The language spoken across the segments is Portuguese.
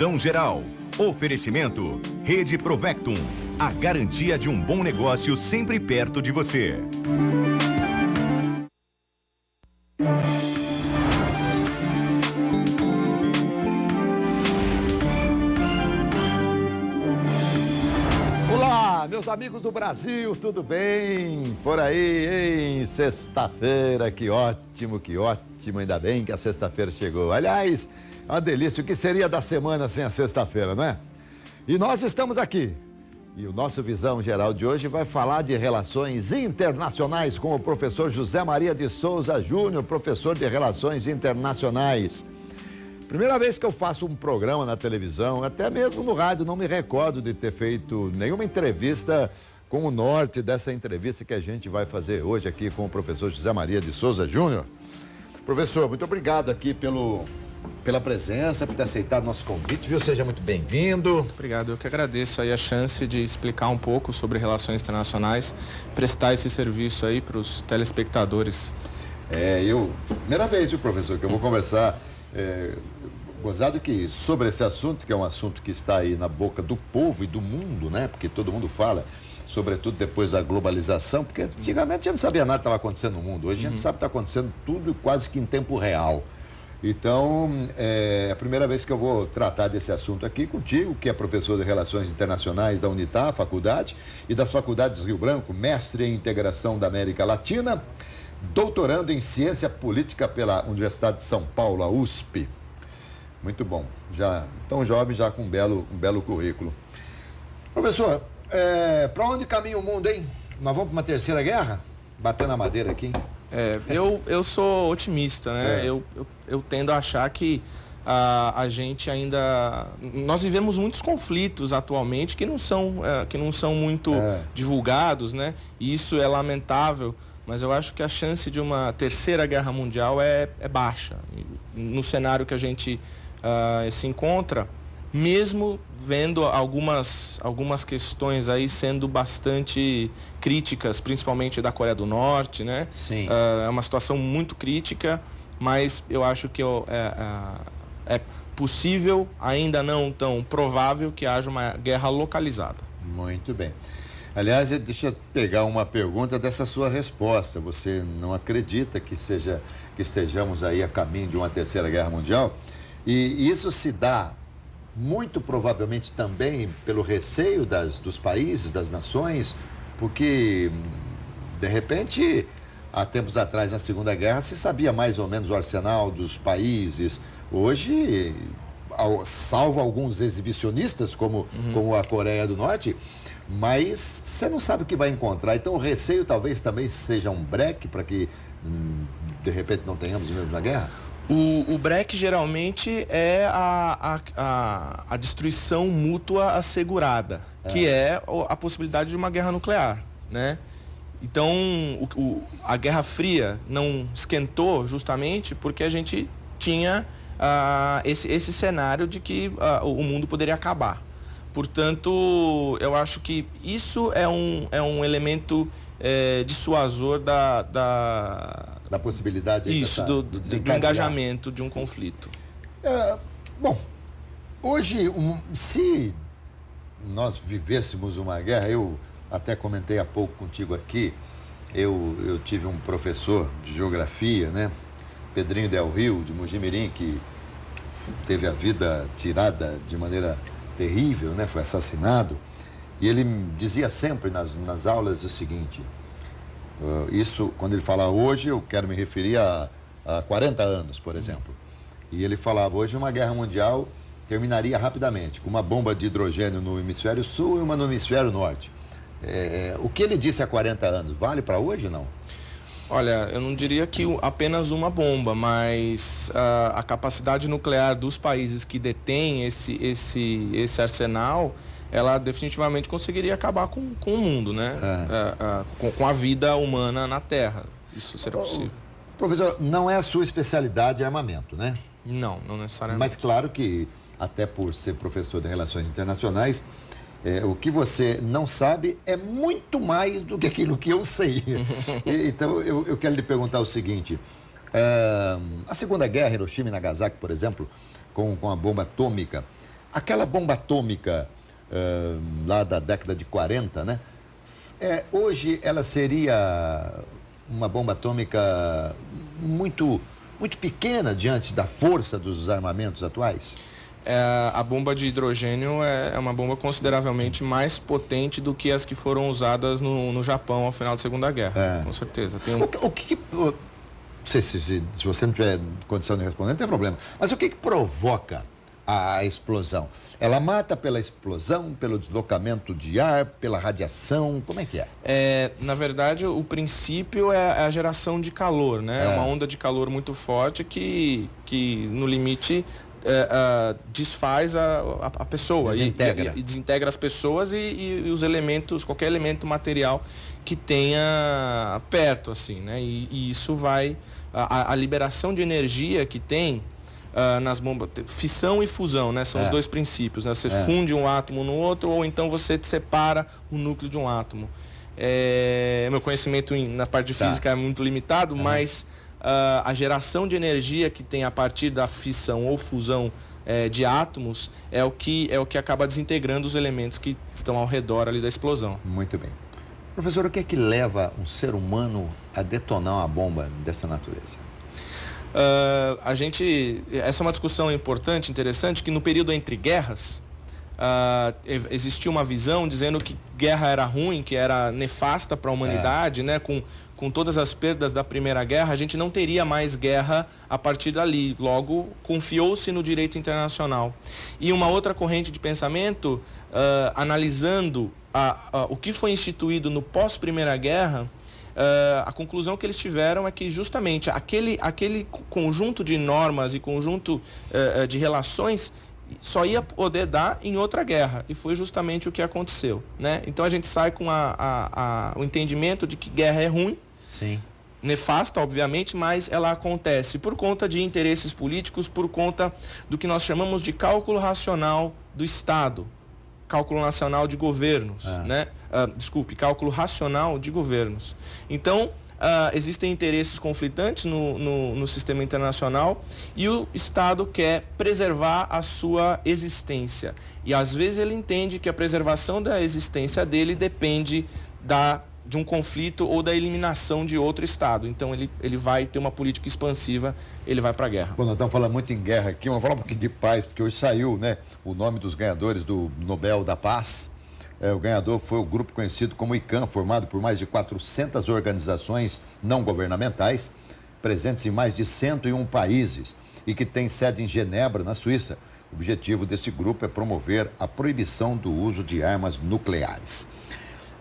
Visão Geral. Oferecimento Rede Provectum. A garantia de um bom negócio sempre perto de você. Olá, meus amigos do Brasil, tudo bem? Por aí, hein? Sexta-feira, que ótimo, ainda bem que a sexta-feira chegou. Aliás, é uma delícia, o que seria da semana sem a sexta-feira, não é? E nós estamos aqui. E o nosso Visão Geral de hoje vai falar de relações internacionais com o professor José Maria de Souza Júnior, professor de Relações Internacionais. Primeira vez que eu faço um programa na televisão, até mesmo no rádio, não me recordo de ter feito nenhuma entrevista com o norte dessa entrevista que a gente vai fazer hoje aqui com o professor José Maria de Souza Júnior. Professor, muito obrigado aqui pela presença, por ter aceitado nosso convite, viu? Seja muito bem-vindo. Obrigado, eu que agradeço aí a chance de explicar um pouco sobre relações internacionais, prestar esse serviço aí para os telespectadores. Primeira vez, viu, professor, que eu vou conversar, gozado que sobre esse assunto, que é um assunto que está aí na boca do povo e do mundo, né? Porque todo mundo fala, sobretudo depois da globalização, porque antigamente a gente não sabia nada que estava acontecendo no mundo, hoje a gente sabe que está acontecendo tudo quase que em tempo real. Então, é a primeira vez que eu vou tratar desse assunto aqui contigo, que é professor de Relações Internacionais da Unitá, faculdade, e das faculdades Rio Branco, mestre em Integração da América Latina, doutorando em Ciência Política pela Universidade de São Paulo, a USP. Muito bom, já tão jovem, já com um belo currículo. Professor, para onde caminha o mundo, hein? Nós vamos para uma terceira guerra? Bater na madeira aqui, hein? Eu sou otimista, né? Eu tendo a achar que a gente ainda... Nós vivemos muitos conflitos atualmente que não são muito divulgados, né? E isso é lamentável, mas eu acho que a chance de uma terceira guerra mundial é baixa. No cenário que a gente se encontra, mesmo vendo algumas questões aí sendo bastante críticas, principalmente da Coreia do Norte, né? Sim. É uma situação muito crítica, mas eu acho que é possível, ainda não tão provável, que haja uma guerra localizada. Muito bem. Aliás, deixa eu pegar uma pergunta dessa sua resposta. Você não acredita que estejamos aí a caminho de uma terceira guerra mundial? E isso se dá muito provavelmente também pelo receio dos países, das nações, porque, de repente, há tempos atrás, na Segunda Guerra, se sabia mais ou menos o arsenal dos países. Hoje, salvo alguns exibicionistas, como a Coreia do Norte, mas você não sabe o que vai encontrar. Então, o receio talvez também seja um breque para que, de repente, não tenhamos mesmo na guerra? O breque geralmente é a destruição mútua assegurada, que é a possibilidade de uma guerra nuclear, né? Então, a Guerra Fria não esquentou justamente porque a gente tinha esse cenário de que o mundo poderia acabar. Portanto, eu acho que isso é um elemento dissuasor da possibilidade do engajamento de um conflito. Bom, hoje, se nós vivêssemos uma guerra, eu até comentei há pouco contigo aqui, eu tive um professor de geografia, né? Pedrinho Del Rio, de Mojimirim, que teve a vida tirada de maneira terrível, né? Foi assassinado. E ele dizia sempre nas aulas o seguinte, isso, quando ele fala hoje, eu quero me referir a 40 anos, por exemplo. E ele falava, hoje uma guerra mundial terminaria rapidamente, com uma bomba de hidrogênio no hemisfério sul e uma no hemisfério norte. O que ele disse há 40 anos, vale para hoje, não? Olha, eu não diria que apenas uma bomba, mas a capacidade nuclear dos países que detêm esse arsenal, ela definitivamente conseguiria acabar com o mundo, né? Com a vida humana na Terra. Isso seria possível. Professor, não é a sua especialidade armamento, né? Não necessariamente. Mas claro que, até por ser professor de Relações Internacionais, o que você não sabe é muito mais do que aquilo que eu sei. Então, eu quero lhe perguntar o seguinte. A Segunda Guerra, Hiroshima e Nagasaki, por exemplo, com a bomba atômica, aquela bomba atômica lá da década de 40, né? Hoje ela seria uma bomba atômica muito pequena diante da força dos armamentos atuais? A bomba de hidrogênio é uma bomba consideravelmente mais potente do que as que foram usadas no Japão ao final da Segunda Guerra, com certeza. Se você não tiver condição de responder, não tem problema. Mas o que provoca a explosão? Ela mata pela explosão, pelo deslocamento de ar, pela radiação? Como é que é? Na verdade, o princípio é a geração de calor, né? É uma onda de calor muito forte que no limite desfaz a pessoa. Desintegra. E desintegra as pessoas e os elementos, qualquer elemento material que tenha perto, assim, né? E isso vai... A liberação de energia que tem nas bombas... Fissão e fusão, né? São os dois princípios, né? Você funde um átomo no outro ou então você separa o núcleo de um átomo. Meu conhecimento na parte de física é muito limitado, mas a geração de energia que tem a partir da fissão ou fusão de átomos é o que acaba desintegrando os elementos que estão ao redor ali da explosão. Muito bem. Professor, o que é que leva um ser humano a detonar uma bomba dessa natureza? Essa é uma discussão importante, interessante, que no período entre guerras existia uma visão dizendo que guerra era ruim, que era nefasta para a humanidade, né? Com todas as perdas da Primeira Guerra, a gente não teria mais guerra a partir dali. Logo, confiou-se no direito internacional. E uma outra corrente de pensamento, analisando o que foi instituído no pós-Primeira Guerra, a conclusão que eles tiveram é que justamente aquele conjunto de normas e conjunto de relações só ia poder dar em outra guerra, e foi justamente o que aconteceu, né? Então a gente sai com o entendimento de que guerra é ruim, sim, nefasta, obviamente, mas ela acontece por conta de interesses políticos, por conta do que nós chamamos de cálculo racional do Estado, cálculo nacional de governos, né? Cálculo racional de governos. Então, existem interesses conflitantes no sistema internacional e o Estado quer preservar a sua existência. E às vezes ele entende que a preservação da existência dele depende de um conflito ou da eliminação de outro Estado. Então ele vai ter uma política expansiva, ele vai para a guerra. Quando nós estamos falando muito em guerra aqui, vamos falar um pouquinho de paz, porque hoje saiu, né, o nome dos ganhadores do Nobel da Paz. O ganhador foi o grupo conhecido como ICAN, formado por mais de 400 organizações não governamentais, presentes em mais de 101 países e que tem sede em Genebra, na Suíça. O objetivo desse grupo é promover a proibição do uso de armas nucleares.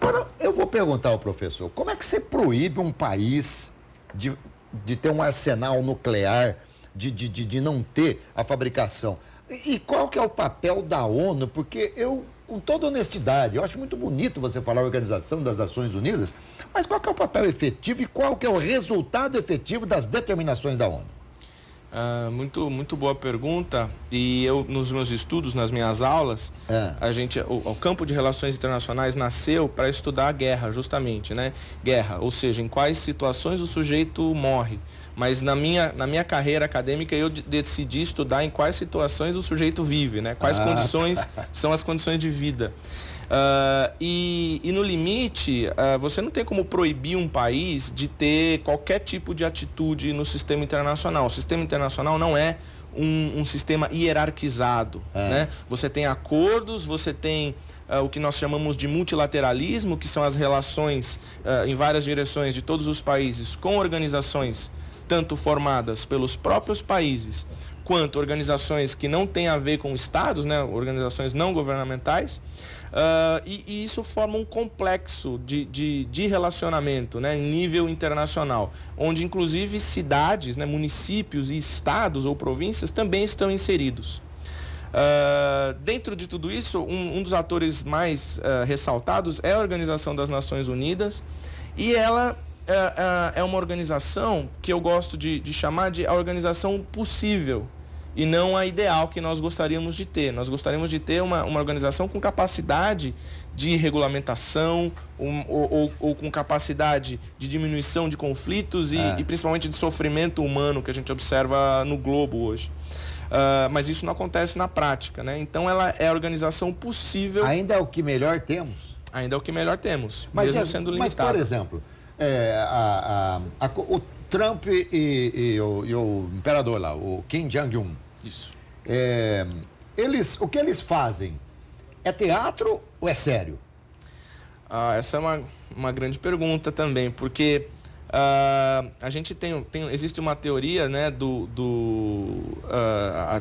Agora, eu vou perguntar ao professor, como é que você proíbe um país de ter um arsenal nuclear, de não ter a fabricação? E qual que é o papel da ONU? Porque com toda honestidade, eu acho muito bonito você falar Organização das Nações Unidas, mas qual que é o papel efetivo e qual que é o resultado efetivo das determinações da ONU? Muito boa pergunta. E eu, nos meus estudos, nas minhas aulas, o campo de relações internacionais nasceu para estudar a guerra, justamente, né? Guerra, ou seja, em quais situações o sujeito morre. Mas na minha carreira acadêmica eu decidi estudar em quais situações o sujeito vive, né? Quais condições são as condições de vida. E no limite, você não tem como proibir um país de ter qualquer tipo de atitude no sistema internacional. O sistema internacional não é um sistema hierarquizado, né? Você tem acordos, você tem o que nós chamamos de multilateralismo, que são as relações em várias direções de todos os países com organizações tanto formadas pelos próprios países quanto organizações que não têm a ver com estados, né? Organizações não governamentais. E isso forma um complexo de relacionamento, né, em nível internacional, onde inclusive cidades, né, municípios e estados ou províncias também estão inseridos. Dentro de tudo isso, um dos atores mais ressaltados é a Organização das Nações Unidas, e ela é uma organização que eu gosto de chamar de a organização possível e não a ideal que nós gostaríamos de ter. Nós gostaríamos de ter uma organização com capacidade de regulamentação ou com capacidade de diminuição de conflitos e principalmente de sofrimento humano que a gente observa no globo hoje. mas isso não acontece na prática, né? Então ela é a organização possível. Ainda é o que melhor temos. Ainda é o que melhor temos, mesmo sendo limitado. Mas, por exemplo, o Trump e o imperador lá, o Kim Jong-un. Isso. O que eles fazem é teatro ou é sério? Essa é uma grande pergunta também, porque a gente existe uma teoria, né,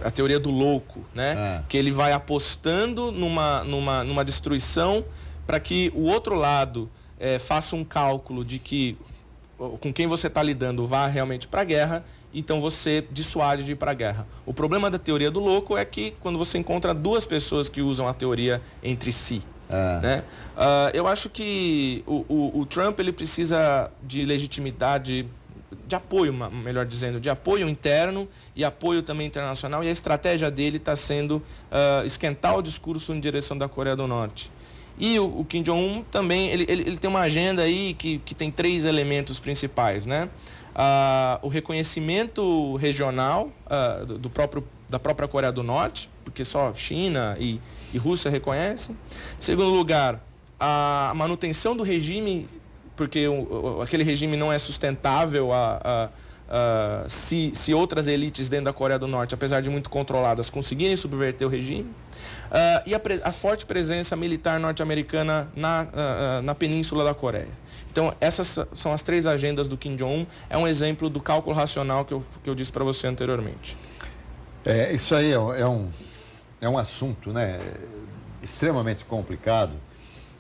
a teoria do louco, né, que ele vai apostando numa destruição para que o outro lado faça um cálculo de que com quem você está lidando vá realmente para a guerra, então você dissuade de ir para a guerra. O problema da teoria do louco é que quando você encontra duas pessoas que usam a teoria entre si, né? Eu acho que o Trump ele precisa de legitimidade, de apoio, melhor dizendo, de apoio interno e apoio também internacional, e a estratégia dele está sendo esquentar o discurso em direção da Coreia do Norte. E o Kim Jong-un também, ele tem uma agenda aí que tem 3 elementos principais, né? O reconhecimento regional da própria Coreia do Norte, porque só China e Rússia reconhecem. Em segundo lugar, a manutenção do regime, porque aquele regime não é sustentável se outras elites dentro da Coreia do Norte, apesar de muito controladas, conseguirem subverter o regime. E a forte presença militar norte-americana na península da Coreia. Então, essas são as 3 agendas do Kim Jong-un. É um exemplo do cálculo racional que eu disse para você anteriormente. Isso aí é um assunto, né, extremamente complicado.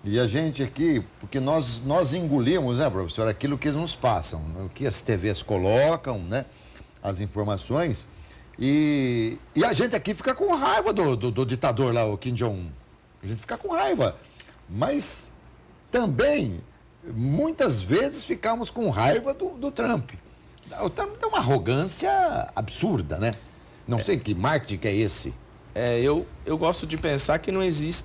E a gente aqui, porque nós engolimos, né, professor, aquilo que nos passam, o que as TVs colocam, né, as informações. E a gente aqui fica com raiva do ditador lá, o Kim Jong-un. A gente fica com raiva. Mas também, muitas vezes, ficamos com raiva do Trump. O Trump tem uma arrogância absurda, né? Não sei que marketing que é esse. Eu gosto de pensar que não existe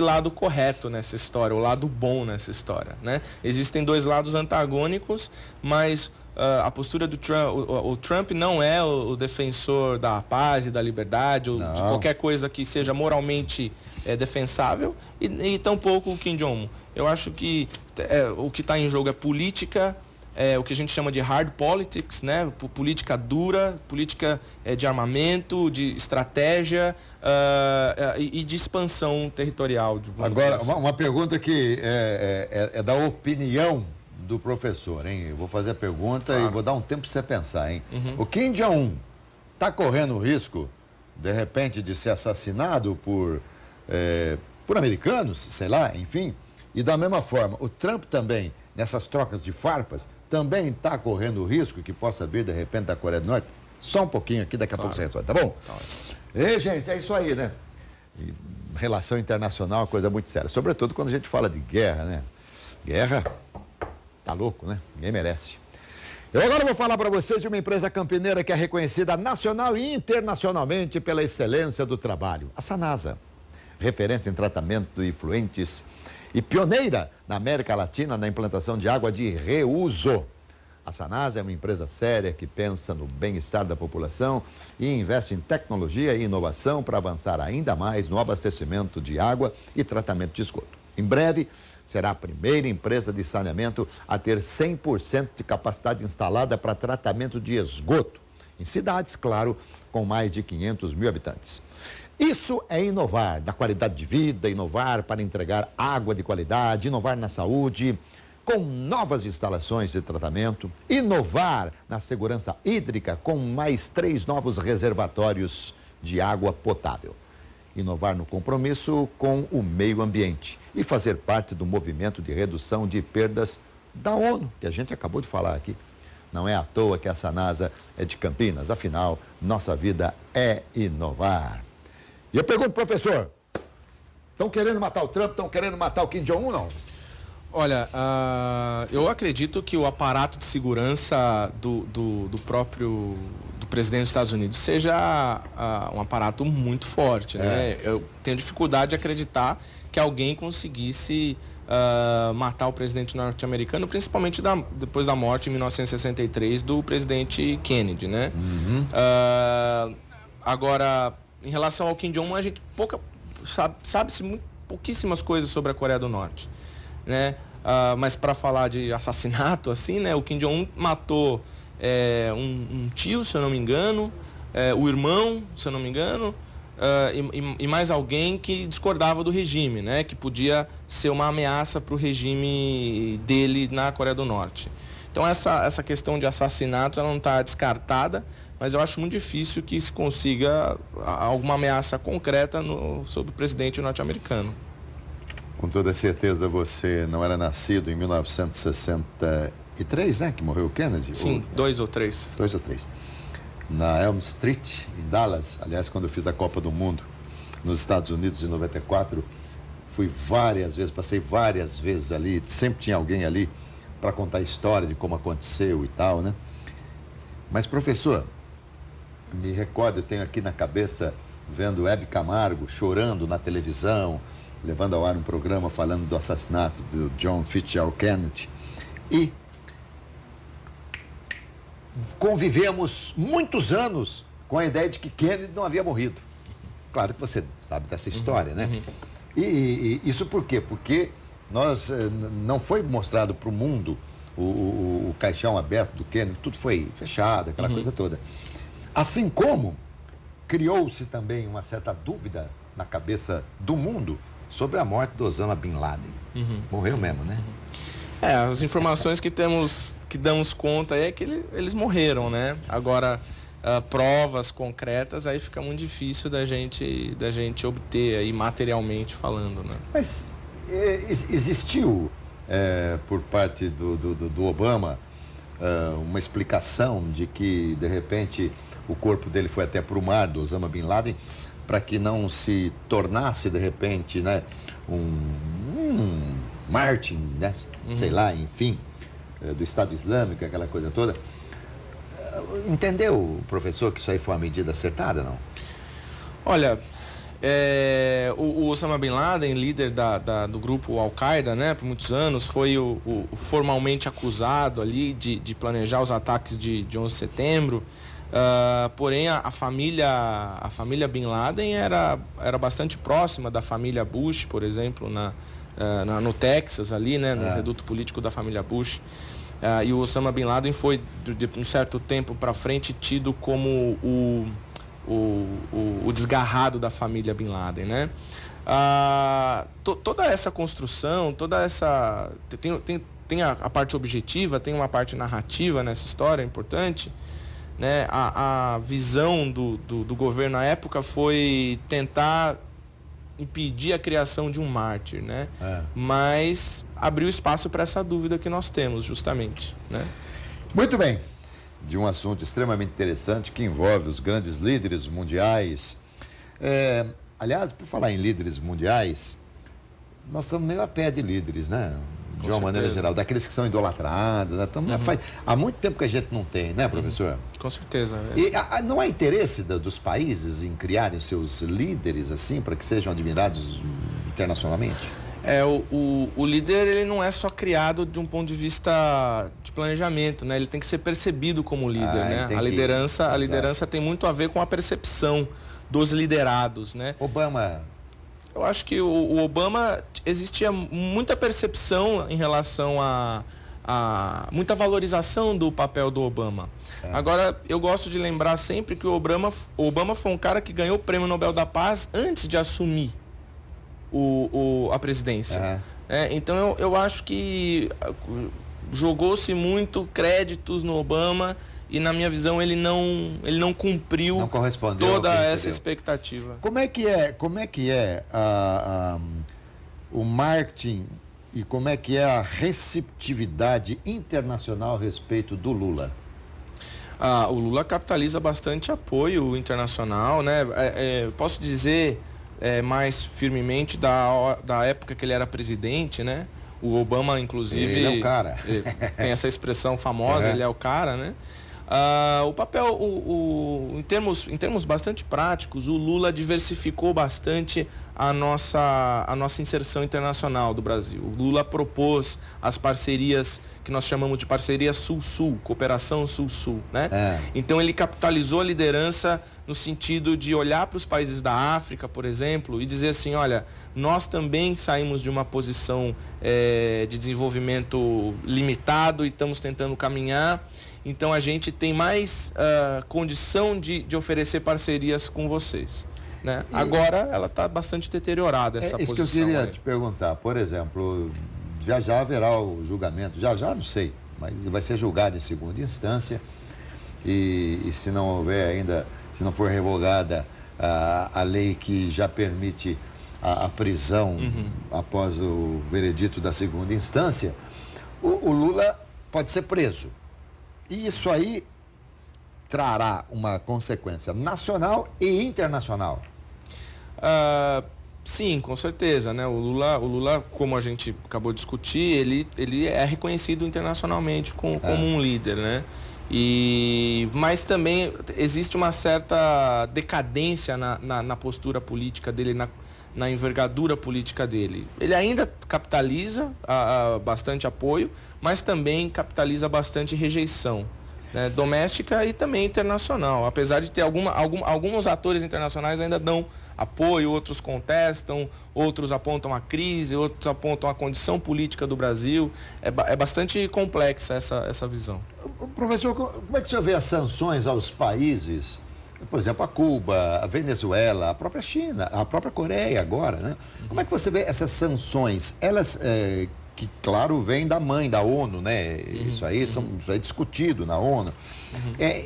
lado correto nessa história, o lado bom nessa história, né? Existem 2 lados antagônicos, mas a postura do Trump, o Trump não é o defensor da paz e da liberdade, ou de qualquer coisa que seja moralmente defensável, e tampouco o Kim Jong-un. Eu acho que o que está em jogo é política, o que a gente chama de hard politics, né? Política dura, política de armamento, de estratégia e de expansão territorial. Agora, uma pergunta que é da opinião do professor, hein? Eu vou fazer a pergunta e vou dar um tempo para você pensar, hein? O Kim Jong-un está correndo o risco, de repente, de ser assassinado por americanos, sei lá, enfim. E da mesma forma, o Trump também, nessas trocas de farpas, também está correndo o risco que possa vir, de repente, da Coreia do Norte? Só um pouquinho aqui, daqui a pouco você responde, tá bom? E, gente, é isso aí, né? E relação internacional é uma coisa muito séria. Sobretudo quando a gente fala de guerra, né? Guerra, tá louco, né? Ninguém merece. Eu agora vou falar para vocês de uma empresa campineira que é reconhecida nacional e internacionalmente pela excelência do trabalho. A Sanasa, referência em tratamento de efluentes e pioneira na América Latina na implantação de água de reuso. A Sanasa é uma empresa séria que pensa no bem-estar da população e investe em tecnologia e inovação para avançar ainda mais no abastecimento de água e tratamento de esgoto. Em breve, será a primeira empresa de saneamento a ter 100% de capacidade instalada para tratamento de esgoto, em cidades, claro, com mais de 500 mil habitantes. Isso é inovar na qualidade de vida, inovar para entregar água de qualidade, inovar na saúde, com novas instalações de tratamento, inovar na segurança hídrica com mais 3 novos reservatórios de água potável. Inovar no compromisso com o meio ambiente e fazer parte do movimento de redução de perdas da ONU, que a gente acabou de falar aqui. Não é à toa que a Sanasa é de Campinas, afinal, nossa vida é inovar. E eu pergunto, professor, estão querendo matar o Trump, estão querendo matar o Kim Jong-un, não? Olha, eu acredito que o aparato de segurança do presidente dos Estados Unidos seja um aparato muito forte, né? Eu tenho dificuldade de acreditar que alguém conseguisse matar o presidente norte-americano, principalmente depois da morte em 1963 do presidente Kennedy, né? Agora, em relação ao Kim Jong-un, a gente sabe-se pouquíssimas coisas sobre a Coreia do Norte, né? Mas para falar de assassinato, assim, né? O Kim Jong-un matou um tio, se eu não me engano, o irmão, se eu não me engano, e mais alguém que discordava do regime, né? Que podia ser uma ameaça para o regime dele na Coreia do Norte. Então essa questão de assassinatos ela não está descartada, mas eu acho muito difícil que se consiga alguma ameaça concreta sobre o presidente norte-americano. Com toda certeza você não era nascido em 1963, né? Que morreu o Kennedy? Sim, 2 ou 3. 2 ou 3. Na Elm Street, em Dallas, aliás, quando eu fiz a Copa do Mundo nos Estados Unidos em 94, fui várias vezes, passei várias vezes ali, sempre tinha alguém ali para contar a história de como aconteceu e tal, né? Mas, professor, me recordo, eu tenho aqui na cabeça, vendo Hebe Camargo chorando na televisão, levando ao ar um programa falando do assassinato do John Fitzgerald Kennedy. E convivemos muitos anos com a ideia de que Kennedy não havia morrido. Claro que você sabe dessa história, né? E isso por quê? Porque não foi mostrado para o mundo o caixão aberto do Kennedy, tudo foi fechado, aquela coisa toda. Assim como criou-se também uma certa dúvida na cabeça do mundo sobre a morte do Osama Bin Laden. Morreu mesmo, né? As informações que damos conta é que eles morreram, né? Agora, provas concretas, aí fica muito difícil da gente obter aí materialmente falando, né? Mas existiu por parte do Obama uma explicação de que, de repente, o corpo dele foi até para o mar, do Osama Bin Laden, para que não se tornasse, de repente, né, um Martin, né? Sei lá, enfim, do Estado Islâmico, aquela coisa toda. Entendeu, professor, que isso aí foi uma medida acertada, não? Olha, o Osama Bin Laden, líder do grupo Al-Qaeda, né, por muitos anos, foi o formalmente acusado ali de planejar os ataques de 11 de setembro. Porém, a família Bin Laden era bastante próxima da família Bush, por exemplo, no Texas, ali, né, no reduto político da família Bush. E o Osama Bin Laden foi, de um certo tempo para frente, tido como o desgarrado da família Bin Laden, né? Toda essa construção, toda essa... Tem a parte objetiva, tem uma parte narrativa nessa história importante, né? A visão do governo na época foi tentar impedir a criação de um mártir, né? Mas abriu espaço para essa dúvida que nós temos, justamente, né? Muito bem. De um assunto extremamente interessante que envolve os grandes líderes mundiais. Aliás, por falar em líderes mundiais, nós estamos meio a pé de líderes, né? De uma maneira geral, daqueles que são idolatrados, né? Há muito tempo que a gente não tem, né, professor? Com certeza. E não há interesse dos países em criarem seus líderes assim, para que sejam admirados internacionalmente? O líder, ele não é só criado de um ponto de vista de planejamento, né? Ele tem que ser percebido como líder, né? A liderança tem muito a ver com a percepção dos liderados, né? Eu acho que o Obama, existia muita percepção em relação a muita valorização do papel do Obama. Agora, eu gosto de lembrar sempre que o Obama foi um cara que ganhou o Prêmio Nobel da Paz antes de assumir a presidência. Então, eu acho que jogou-se muito créditos no Obama e, na minha visão, ele não cumpriu toda essa expectativa. Como é que é o marketing e como é que é a receptividade internacional a respeito do Lula? O Lula capitaliza bastante apoio internacional, né? Posso dizer mais firmemente da época que ele era presidente, né? O Obama, inclusive... Ele é o cara. Tem essa expressão famosa, ele é o cara, né? O papel, em termos bastante práticos, o Lula diversificou bastante a nossa inserção internacional do Brasil. O Lula propôs as parcerias que nós chamamos de parceria Sul-Sul, cooperação Sul-Sul, né? Então ele capitalizou a liderança no sentido de olhar para os países da África, por exemplo, e dizer assim, olha, nós também saímos de uma posição de desenvolvimento limitado e estamos tentando caminhar, então a gente tem mais condição de oferecer parcerias com vocês. Né? Agora ela está bastante deteriorada, essa posição. Isso que eu queria te perguntar. Por exemplo, já haverá o julgamento, já não sei, mas vai ser julgado em segunda instância e se não houver ainda, se não for revogada a lei que já permite a prisão após o veredito da segunda instância, o Lula pode ser preso. E isso aí trará uma consequência nacional e internacional. Sim, com certeza, né? O Lula, como a gente acabou de discutir, ele é reconhecido internacionalmente como um líder, né? Mas também existe uma certa decadência na postura política dele, na envergadura política dele. Ele ainda capitaliza bastante apoio, mas também capitaliza bastante rejeição, né? Doméstica e também internacional. Apesar de ter alguns atores internacionais ainda dão apoio, outros contestam, outros apontam a crise, outros apontam a condição política do Brasil. É bastante complexa essa visão. Professor, como é que o senhor vê as sanções aos países, por exemplo, a Cuba, a Venezuela, a própria China, a própria Coreia agora, né? Como é que você vê essas sanções? Elas, que claro, vêm da mãe, da ONU, né? Isso aí é discutido na ONU.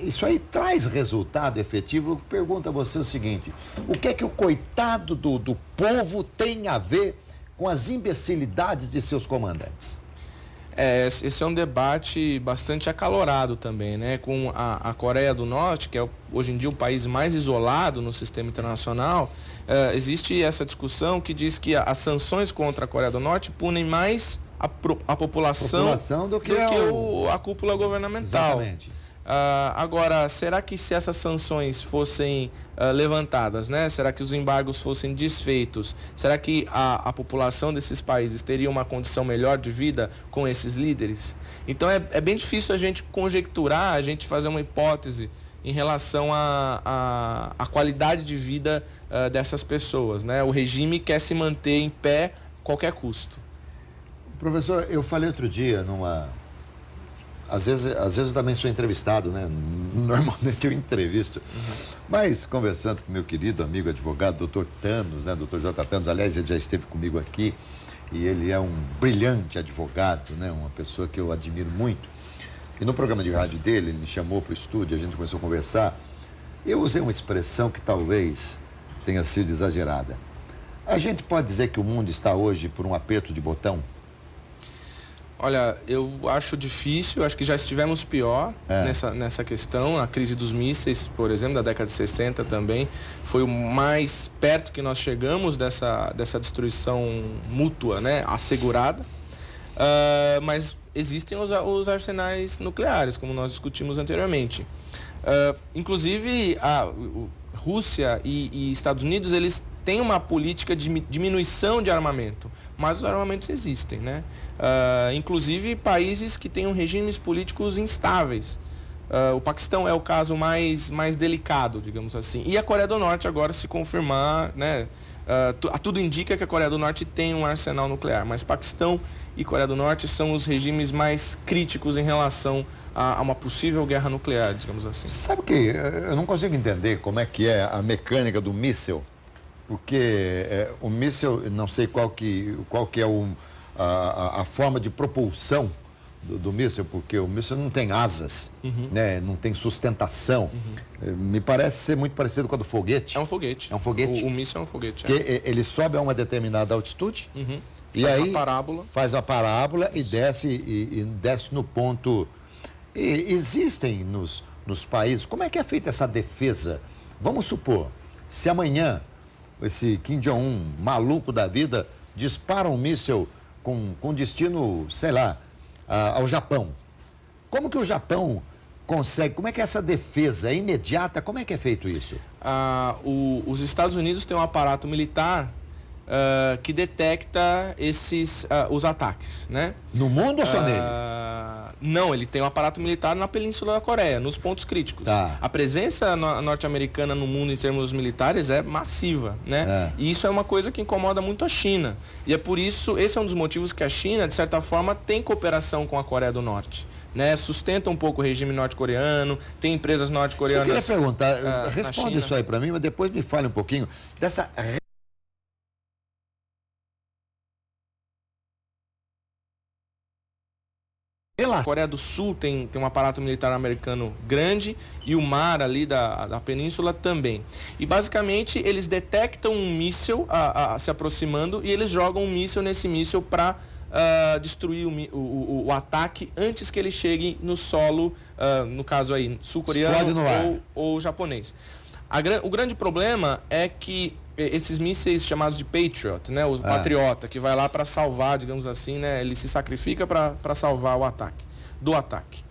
Isso aí traz resultado efetivo? Eu pergunto a você o seguinte, o que é que o coitado do povo tem a ver com as imbecilidades de seus comandantes? Esse é um debate bastante acalorado também, né? Com a Coreia do Norte, que é hoje em dia o país mais isolado no sistema internacional, existe essa discussão que diz que as sanções contra a Coreia do Norte punem mais a população do que a cúpula governamental. Exatamente. Agora, será que se essas sanções fossem levantadas, né? Será que os embargos fossem desfeitos? Será que a população desses países teria uma condição melhor de vida com esses líderes? Então é bem difícil a gente conjecturar, a gente fazer uma hipótese em relação à qualidade de vida dessas pessoas, né? O regime quer se manter em pé a qualquer custo. Professor, eu falei outro dia Às vezes eu também sou entrevistado, né? Normalmente eu entrevisto. Mas conversando com meu querido amigo advogado, doutor Thanos, né? Doutor J. Thanos, aliás, ele já esteve comigo aqui e ele é um brilhante advogado, né? Uma pessoa que eu admiro muito. E no programa de rádio dele, ele me chamou para o estúdio, a gente começou a conversar. Eu usei uma expressão que talvez tenha sido exagerada. A gente pode dizer que o mundo está hoje por um aperto de botão? Olha, eu acho difícil, acho que já estivemos pior nessa questão. A crise dos mísseis, por exemplo, da década de 60 também, foi o mais perto que nós chegamos dessa destruição mútua, né, assegurada. Mas existem os arsenais nucleares, como nós discutimos anteriormente. Inclusive, a Rússia e Estados Unidos, eles têm uma política de diminuição de armamento, mas os armamentos existem, né? Inclusive países que têm regimes políticos instáveis. O Paquistão é o caso mais delicado, digamos assim. E a Coreia do Norte agora, se confirmar, né? Tudo indica que a Coreia do Norte tem um arsenal nuclear, mas Paquistão e Coreia do Norte são os regimes mais críticos em relação a uma possível guerra nuclear, digamos assim. Sabe que eu não consigo entender como é que é a mecânica do míssil, porque o míssil, não sei qual que é a forma de propulsão do míssil, porque o míssil não tem asas, né? Não tem sustentação. Me parece ser muito parecido com a do foguete. É um foguete. É um foguete? O míssil é um foguete. Que ele sobe a uma determinada altitude e faz aí uma parábola. Faz uma parábola e desce no ponto. E existem nos países, como é que é feita essa defesa? Vamos supor, se amanhã esse Kim Jong-un, maluco da vida, dispara um míssil com destino, sei lá, ao Japão. Como que o Japão consegue? Como é que é essa defesa? É imediata? Como é que é feito isso? Os Estados Unidos têm um aparato militar que detecta os ataques, né? No mundo ou só nele? Não, ele tem um aparato militar na Península da Coreia, nos pontos críticos. Tá. A presença norte-americana no mundo em termos militares é massiva, né? E isso é uma coisa que incomoda muito a China. E é por isso, esse é um dos motivos que a China, de certa forma, tem cooperação com a Coreia do Norte. Né, sustenta um pouco o regime norte-coreano, tem empresas norte-coreanas. Eu queria perguntar, responde isso aí para mim, mas depois me fale um pouquinho dessa... A Coreia do Sul tem um aparato militar americano grande e o mar ali da península também. E basicamente eles detectam um míssil se aproximando e eles jogam um míssil nesse míssil para destruir o ataque antes que ele chegue no solo, no caso aí, sul-coreano ou japonês. O grande problema é que esses mísseis chamados de Patriot, né, o Patriota, que vai lá para salvar, digamos assim, né, ele se sacrifica para salvar o ataque, do ataque.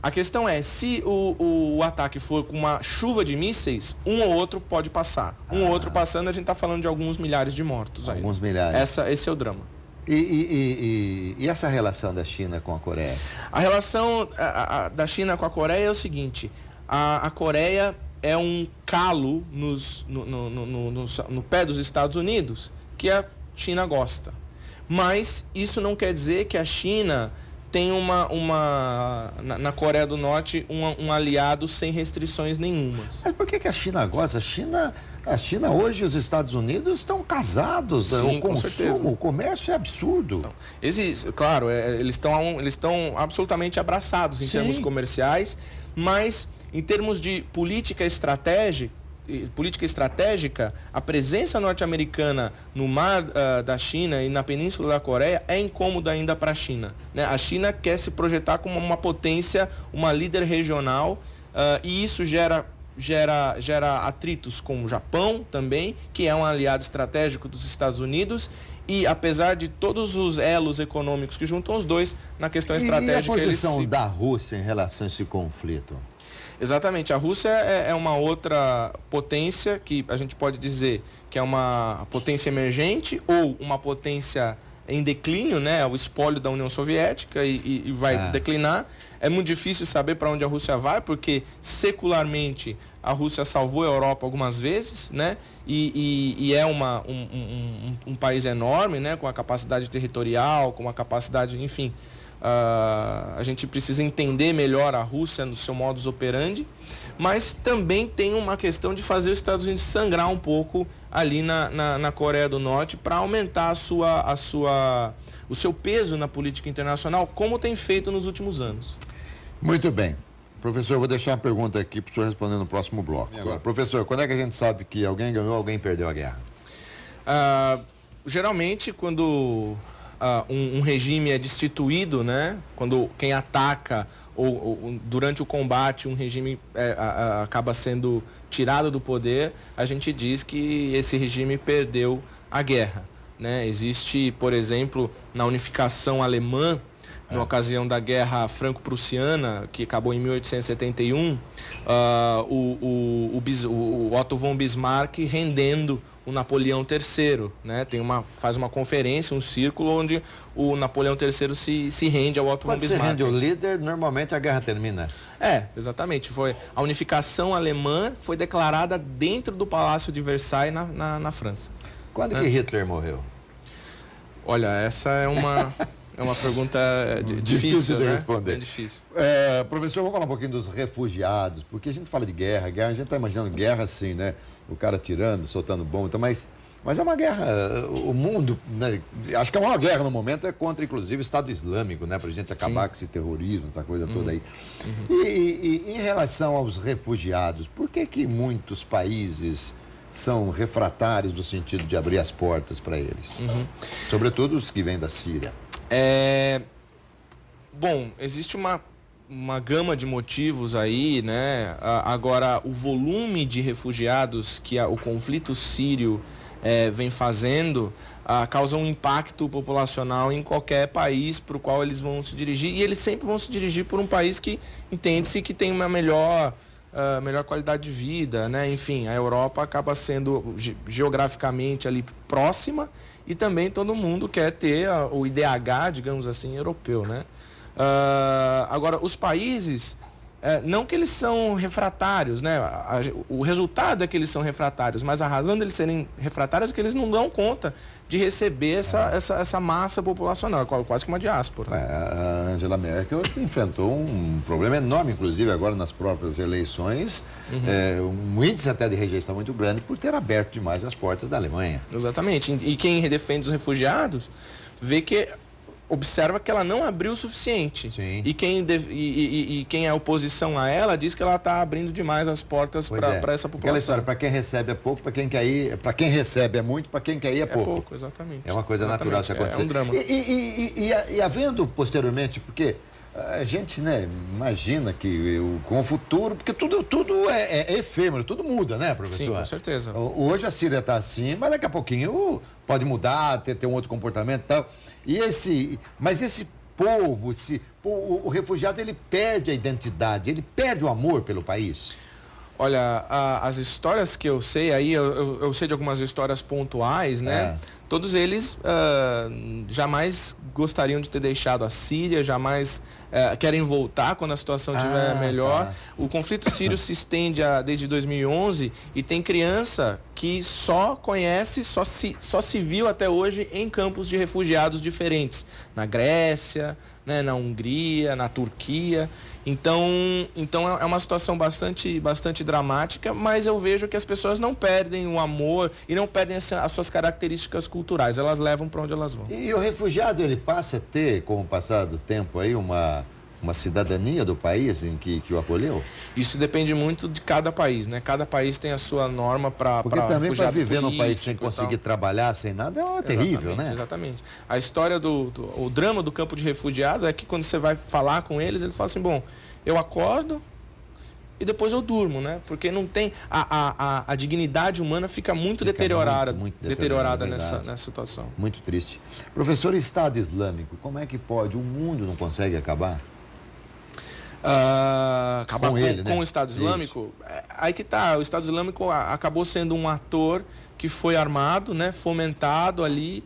A questão é, se o ataque for com uma chuva de mísseis, um ou outro pode passar. Um ou outro passando, a gente está falando de alguns milhares de mortos. Alguns milhares. Esse é o drama. E essa relação da China com a Coreia? A relação da China com a Coreia é o seguinte, a Coreia é um calo no pé dos Estados Unidos que a China gosta. Mas isso não quer dizer que a China tem na Coreia do Norte um aliado sem restrições nenhumas. Mas por que a China gosta? A China hoje e os Estados Unidos estão casados. Sim, o consumo, o comércio é absurdo. Claro, eles estão absolutamente abraçados em termos comerciais, mas em termos de política estratégica, a presença norte-americana no mar da China e na Península da Coreia é incômoda ainda para a China, né? A China quer se projetar como uma potência, uma líder regional, e isso gera atritos com o Japão também, que é um aliado estratégico dos Estados Unidos. E apesar de todos os elos econômicos que juntam os dois, na questão estratégica... E a posição da Rússia em relação a esse conflito? Exatamente. A Rússia é uma outra potência que a gente pode dizer que é uma potência emergente ou uma potência em declínio, né? O espólio da União Soviética e vai declinar. É muito difícil saber para onde a Rússia vai, porque secularmente a Rússia salvou a Europa algumas vezes, né? E é um país enorme, né? Com a capacidade territorial, com a capacidade, enfim... a gente precisa entender melhor a Rússia no seu modus operandi, mas também tem uma questão de fazer os Estados Unidos sangrar um pouco ali na Coreia do Norte para aumentar o seu peso na política internacional, como tem feito nos últimos anos. Muito bem. Professor, eu vou deixar uma pergunta aqui para o senhor responder no próximo bloco. Professor, quando é que a gente sabe que alguém ganhou, alguém perdeu a guerra? Geralmente, quando... um regime é destituído, né? Quando quem ataca ou durante o combate um regime acaba sendo tirado do poder, a gente diz que esse regime perdeu a guerra, né? Existe, por exemplo, na unificação alemã, na ocasião da Guerra Franco-Prussiana, que acabou em 1871, o Otto von Bismarck rendendo o Napoleão III, né? Faz uma conferência, um círculo onde o Napoleão III se rende ao Otto von Bismarck. Quando se rende o líder, normalmente a guerra termina. Exatamente. A unificação alemã foi declarada dentro do Palácio de Versailles, na França. Quando que Hitler morreu? Olha, essa é uma pergunta difícil de né? responder. É difícil. Professor, vamos falar um pouquinho dos refugiados, porque a gente fala de guerra, a gente está imaginando guerra assim, né? O cara atirando, soltando bomba, mas é uma guerra, o mundo, né? Acho que a maior guerra no momento é contra, inclusive, o Estado Islâmico, né? Para a gente acabar com esse terrorismo, essa coisa toda aí. E em relação aos refugiados, por que muitos países são refratários no sentido de abrir as portas para eles? Sobretudo os que vêm da Síria. Bom, existe uma gama de motivos aí, né? Agora, o volume de refugiados que o conflito sírio vem fazendo, causa um impacto populacional em qualquer país para o qual eles vão se dirigir, e eles sempre vão se dirigir por um país que entende-se que tem uma melhor qualidade de vida, né? Enfim, a Europa acaba sendo geograficamente ali próxima, e também todo mundo quer ter o IDH, digamos assim, europeu, né? Agora, os países, não que eles são refratários, né? O resultado é que eles são refratários, mas a razão deles serem refratários é que eles não dão conta de receber essa massa populacional, quase que uma diáspora. A Angela Merkel enfrentou um problema enorme, inclusive agora nas próprias eleições, um índice até de rejeição muito grande por ter aberto demais as portas da Alemanha. Exatamente. E quem defende os refugiados vê que observa que ela não abriu o suficiente. Sim. E quem é oposição a ela diz que ela está abrindo demais as portas para essa população. Aquela história, para quem recebe é pouco, para quem quer ir, para quem recebe é muito, para quem quer ir é pouco. É pouco, exatamente. É uma coisa natural isso acontecer. É um drama. E havendo posteriormente, porque a gente, né, imagina que com o futuro, porque tudo é efêmero, tudo muda, né, professor? Sim, com certeza. Hoje a Síria está assim, mas daqui a pouquinho pode mudar, ter um outro comportamento e tal. Mas esse povo, o refugiado, ele perde a identidade, ele perde o amor pelo país. Olha, as histórias que eu sei aí, eu sei de algumas histórias pontuais, né? Todos eles jamais gostariam de ter deixado a Síria, jamais querem voltar quando a situação estiver melhor. Tá. O conflito sírio se estende desde 2011 e tem criança que só conhece, só se viu até hoje em campos de refugiados diferentes. Na Grécia, né, na Hungria, na Turquia. Então é uma situação bastante dramática, mas eu vejo que as pessoas não perdem o amor e não perdem as suas características culturais, elas levam para onde elas vão. E o refugiado, ele passa a ter, com o passar do tempo aí, uma cidadania do país em que o acolheu? Isso depende muito de cada país, né? Cada país tem a sua norma para porque também para viver num país sem conseguir trabalhar, sem nada, é terrível, né? Exatamente. A história o drama do campo de refugiado é que quando você vai falar com eles falam assim, bom, eu acordo e depois eu durmo, né? Porque não tem... A dignidade humana fica muito deteriorada nessa situação. Muito triste. Professor, Estado Islâmico, como é que pode? O mundo não consegue acabar? Acabar com o Estado Islâmico? Aí que tá, o Estado Islâmico acabou sendo um ator que foi armado, né, fomentado ali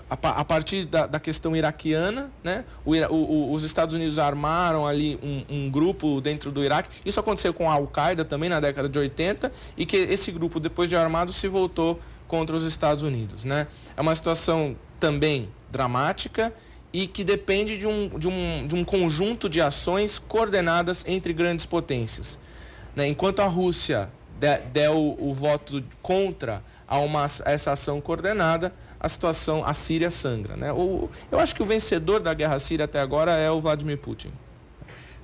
a partir da questão iraquiana, né? Os Estados Unidos armaram ali um grupo dentro do Iraque. Isso aconteceu com a Al-Qaeda também na década de 80, e que esse grupo, depois de armado, se voltou contra os Estados Unidos, né? É uma situação também dramática e que depende de um conjunto de ações coordenadas entre grandes potências, né? Enquanto a Rússia der o voto contra essa ação coordenada, a Síria sangra, né? Eu acho que o vencedor da guerra síria até agora é o Vladimir Putin.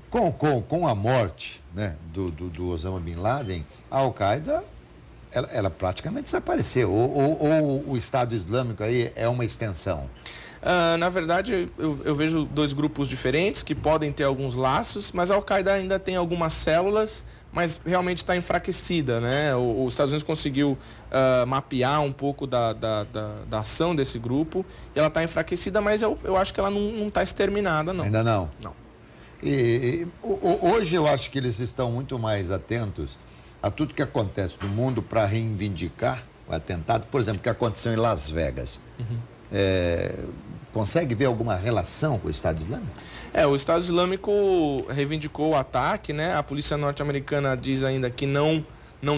Com a morte, né, do Osama Bin Laden, a Al-Qaeda ela praticamente desapareceu. Ou o Estado Islâmico aí é uma extensão? Na verdade, eu vejo dois grupos diferentes que podem ter alguns laços, mas a Al-Qaeda ainda tem algumas células, mas realmente está enfraquecida, né? Os Estados Unidos conseguiu mapear um pouco da ação desse grupo, e ela está enfraquecida, mas eu acho que ela não está exterminada, não. Ainda não? Não. Hoje eu acho que eles estão muito mais atentos a tudo que acontece no mundo para reivindicar o atentado, por exemplo, que aconteceu em Las Vegas. Consegue ver alguma relação com o Estado Islâmico? O Estado Islâmico reivindicou o ataque, né? A polícia norte-americana diz ainda que não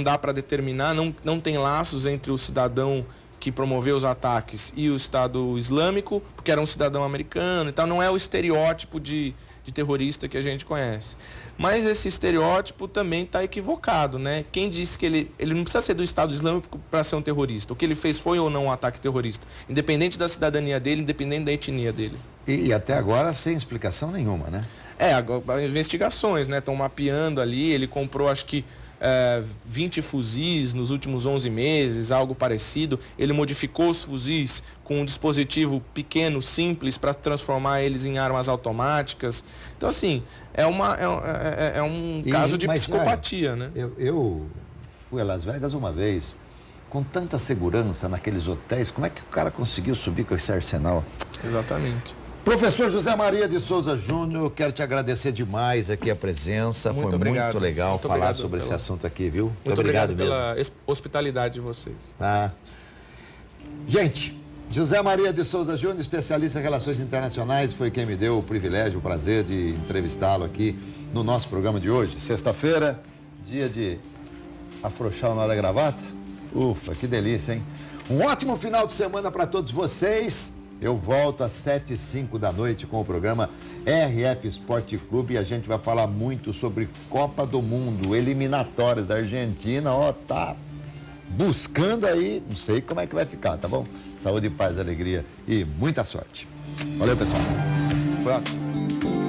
dá para determinar, não tem laços entre o cidadão que promoveu os ataques e o Estado Islâmico, porque era um cidadão americano e tal. Não é o estereótipo de terrorista que a gente conhece. Mas esse estereótipo também está equivocado, né? Quem disse que ele não precisa ser do Estado Islâmico para ser um terrorista. O que ele fez foi ou não um ataque terrorista, independente da cidadania dele, independente da etnia dele. E até agora sem explicação nenhuma, né? Investigações, né? Estão mapeando ali. Ele comprou, acho que 20 fuzis nos últimos 11 meses, algo parecido. Ele modificou os fuzis com um dispositivo pequeno, simples, para transformar eles em armas automáticas. Então, assim, é um caso de psicopatia, né? Eu fui a Las Vegas uma vez com tanta segurança naqueles hotéis, como é que o cara conseguiu subir com esse arsenal? Exatamente. Professor José Maria de Souza Júnior, quero te agradecer demais aqui a presença. Muito Foi obrigado. muito legal Muito falar obrigado sobre esse assunto aqui, viu? Muito obrigado mesmo. pela hospitalidade de vocês. Tá. Gente, José Maria de Souza Júnior, especialista em relações internacionais, foi quem me deu o privilégio, o prazer de entrevistá-lo aqui no nosso programa de hoje. Sexta-feira, dia de afrouxar o nó da gravata. Ufa, que delícia, hein? Um ótimo final de semana para todos vocês. Eu volto às 7h05 da noite com o programa RF Esporte Clube e a gente vai falar muito sobre Copa do Mundo, eliminatórias da Argentina, ó, tá buscando aí, não sei como é que vai ficar, tá bom? Saúde, paz, alegria e muita sorte. Valeu, pessoal. Foi ótimo.